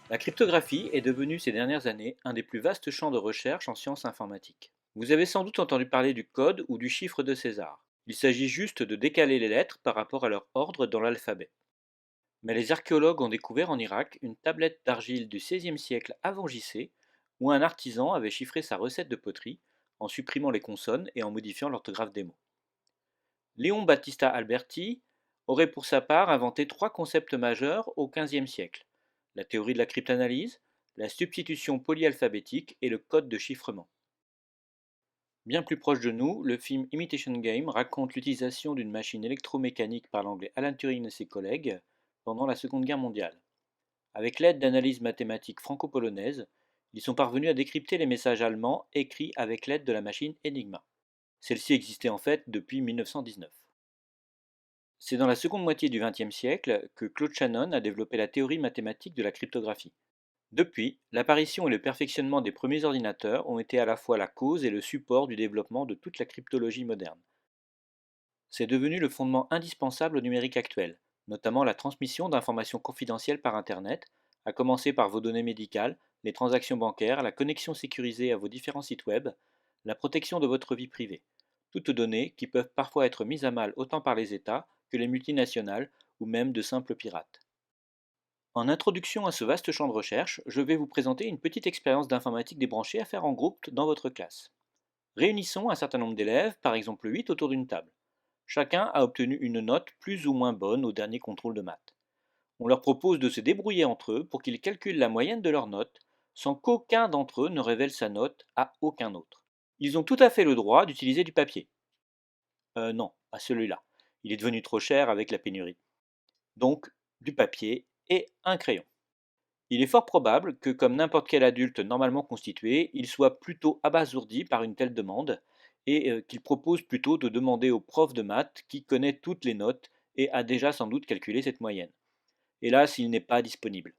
La cryptographie est devenue ces dernières années un des plus vastes champs de recherche en sciences informatiques. Vous avez sans doute entendu parler du code ou du chiffre de César. Il s'agit juste de décaler les lettres par rapport à leur ordre dans l'alphabet. Mais les archéologues ont découvert en Irak une tablette d'argile du XVIe siècle avant JC, où un artisan avait chiffré sa recette de poterie en supprimant les consonnes et en modifiant l'orthographe des mots. Léon Battista Alberti aurait pour sa part inventé trois concepts majeurs au XVe siècle: la théorie de la cryptanalyse, la substitution polyalphabétique et le code de chiffrement. Bien plus proche de nous, le film Imitation Game raconte l'utilisation d'une machine électromécanique par l'anglais Alan Turing et ses collègues pendant la Seconde Guerre mondiale. Avec l'aide d'analyses mathématiques franco-polonaises, ils sont parvenus à décrypter les messages allemands écrits avec l'aide de la machine Enigma. Celle-ci existait en fait depuis 1919. C'est dans la seconde moitié du XXe siècle que Claude Shannon a développé la théorie mathématique de la cryptographie. Depuis, l'apparition et le perfectionnement des premiers ordinateurs ont été à la fois la cause et le support du développement de toute la cryptologie moderne. C'est devenu le fondement indispensable au numérique actuel, notamment la transmission d'informations confidentielles par Internet, à commencer par vos données médicales, les transactions bancaires, la connexion sécurisée à vos différents sites web, la protection de votre vie privée. Toutes données qui peuvent parfois être mises à mal autant par les États que les multinationales ou même de simples pirates. En introduction à ce vaste champ de recherche, je vais vous présenter une petite expérience d'informatique débranchée à faire en groupe dans votre classe. Réunissons un certain nombre d'élèves, par exemple 8, autour d'une table. Chacun a obtenu une note plus ou moins bonne au dernier contrôle de maths. On leur propose de se débrouiller entre eux pour qu'ils calculent la moyenne de leurs notes, sans qu'aucun d'entre eux ne révèle sa note à aucun autre. Ils ont tout à fait le droit d'utiliser du papier. Non, pas celui-là. Il est devenu trop cher avec la pénurie. Donc, du papier et un crayon. Il est fort probable que, comme n'importe quel adulte normalement constitué, il soit plutôt abasourdi par une telle demande et qu'il propose plutôt de demander au prof de maths qui connaît toutes les notes et a déjà sans doute calculé cette moyenne. Hélas, il n'est pas disponible.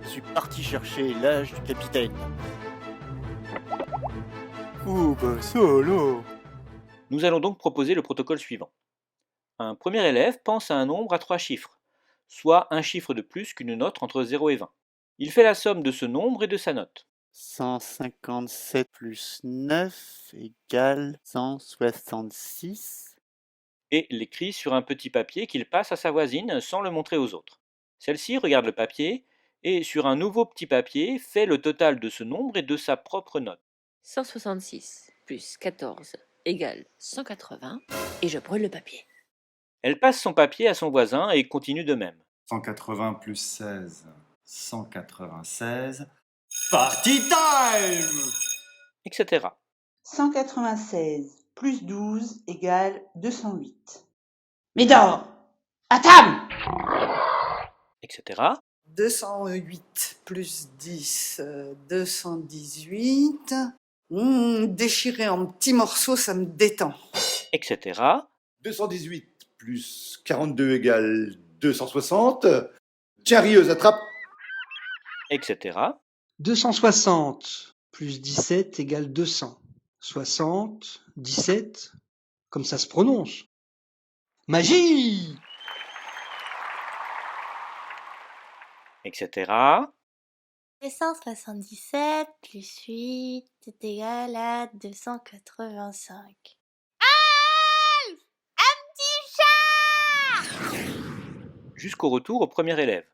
Je suis parti chercher l'âge du capitaine. Oh bah ça alors. Nous allons donc proposer le protocole suivant. Un premier élève pense à un nombre à trois chiffres, soit un chiffre de plus qu'une note entre 0 et 20. Il fait la somme de ce nombre et de sa note. 157 plus 9 égale 166. Et l'écrit sur un petit papier qu'il passe à sa voisine sans le montrer aux autres. Celle-ci regarde le papier et, sur un nouveau petit papier, fait le total de ce nombre et de sa propre note. 166 plus 14 égale 180 et je brûle le papier. Elle passe son papier à son voisin et continue de même, 180 plus 16, 196. Party time! etc., 196 plus 12 égale 208. Médor, à table! etc., 208 plus 10, 218. Déchirer en petits morceaux, ça me détend. etc., 218 plus 42 égale 260. Tiens, rieuse, attrape. etc., 260 plus 17 égale 200. 60, 17, comme ça se prononce. Magie! etc., 277 plus 8 est égal à 285. jusqu'au retour au premier élève.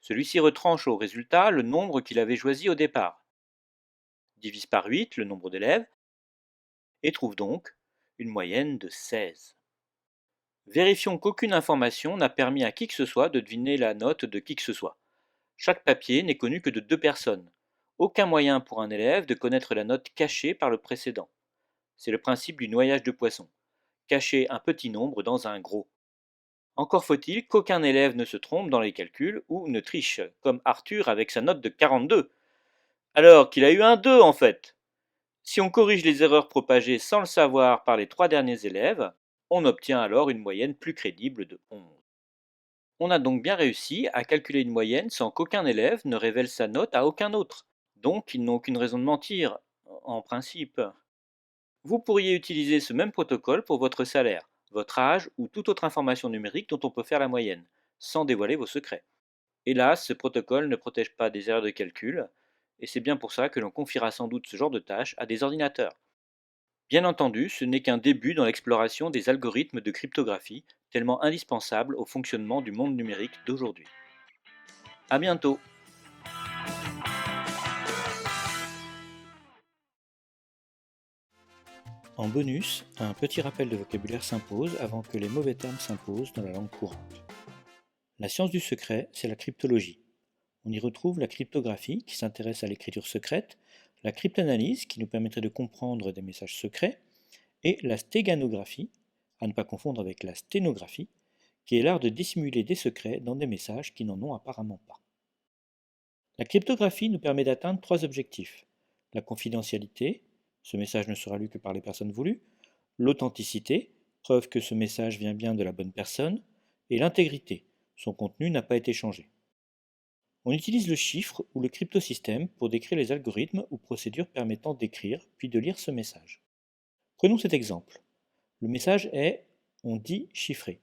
Celui-ci retranche au résultat le nombre qu'il avait choisi au départ, divise par 8 le nombre d'élèves, et trouve donc une moyenne de 16. Vérifions qu'aucune information n'a permis à qui que ce soit de deviner la note de qui que ce soit. Chaque papier n'est connu que de 2 personnes. Aucun moyen pour un élève de connaître la note cachée par le précédent. C'est le principe du noyage de poisson. Cacher un petit nombre dans un gros. Encore faut-il qu'aucun élève ne se trompe dans les calculs ou ne triche, comme Arthur avec sa note de 42. Alors qu'il a eu un 2 en fait. Si on corrige les erreurs propagées sans le savoir par les 3 derniers élèves, on obtient alors une moyenne plus crédible de 11. On a donc bien réussi à calculer une moyenne sans qu'aucun élève ne révèle sa note à aucun autre. Donc ils n'ont aucune raison de mentir, en principe. Vous pourriez utiliser ce même protocole pour votre salaire, votre âge ou toute autre information numérique dont on peut faire la moyenne, sans dévoiler vos secrets. Hélas, ce protocole ne protège pas des erreurs de calcul, et c'est bien pour ça que l'on confiera sans doute ce genre de tâches à des ordinateurs. Bien entendu, ce n'est qu'un début dans l'exploration des algorithmes de cryptographie, tellement indispensables au fonctionnement du monde numérique d'aujourd'hui. À bientôt! En bonus, un petit rappel de vocabulaire s'impose avant que les mauvais termes s'imposent dans la langue courante. La science du secret, c'est la cryptologie. On y retrouve la cryptographie qui s'intéresse à l'écriture secrète, la cryptanalyse qui nous permettrait de comprendre des messages secrets, et la stéganographie, à ne pas confondre avec la sténographie, qui est l'art de dissimuler des secrets dans des messages qui n'en ont apparemment pas. La cryptographie nous permet d'atteindre 3 objectifs: la confidentialité, ce message ne sera lu que par les personnes voulues, l'authenticité, preuve que ce message vient bien de la bonne personne, et l'intégrité, son contenu n'a pas été changé. On utilise le chiffre ou le cryptosystème pour décrire les algorithmes ou procédures permettant d'écrire puis de lire ce message. Prenons cet exemple. Le message est « on dit chiffré ».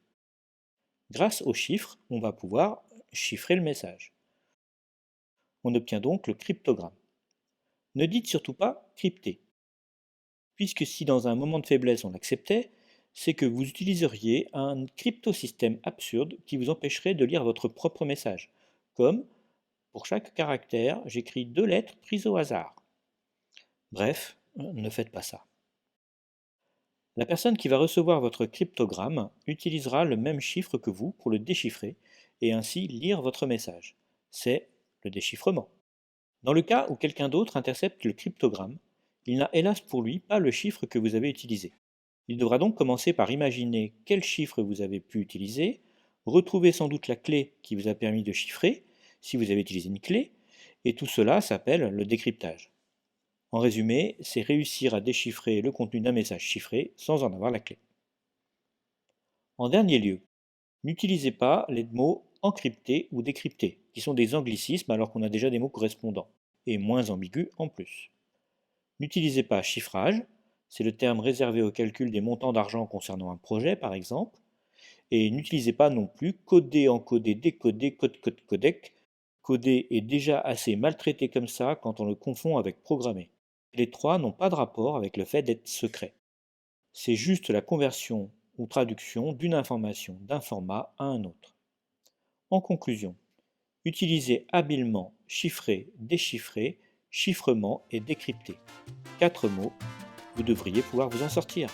Grâce au chiffre, on va pouvoir chiffrer le message. On obtient donc le cryptogramme. Ne dites surtout pas crypté, puisque si dans un moment de faiblesse on l'acceptait, c'est que vous utiliseriez un cryptosystème absurde qui vous empêcherait de lire votre propre message, comme pour chaque caractère, j'écris 2 lettres prises au hasard. Bref, ne faites pas ça. La personne qui va recevoir votre cryptogramme utilisera le même chiffre que vous pour le déchiffrer et ainsi lire votre message. C'est le déchiffrement. Dans le cas où quelqu'un d'autre intercepte le cryptogramme, il n'a hélas pour lui pas le chiffre que vous avez utilisé. Il devra donc commencer par imaginer quel chiffre vous avez pu utiliser, retrouver sans doute la clé qui vous a permis de chiffrer, si vous avez utilisé une clé, et tout cela s'appelle le décryptage. En résumé, c'est réussir à déchiffrer le contenu d'un message chiffré sans en avoir la clé. En dernier lieu, n'utilisez pas les mots encrypté ou décrypté, qui sont des anglicismes alors qu'on a déjà des mots correspondants, et moins ambigus en plus. N'utilisez pas chiffrage, c'est le terme réservé au calcul des montants d'argent concernant un projet par exemple, et n'utilisez pas non plus coder, encoder, décoder, code, codec. Coder est déjà assez maltraité comme ça quand on le confond avec programmer. Les 3 n'ont pas de rapport avec le fait d'être secret. C'est juste la conversion ou traduction d'une information d'un format à un autre. En conclusion, utilisez habilement chiffrer, déchiffrer, chiffrement et décrypter. 4 mots, vous devriez pouvoir vous en sortir.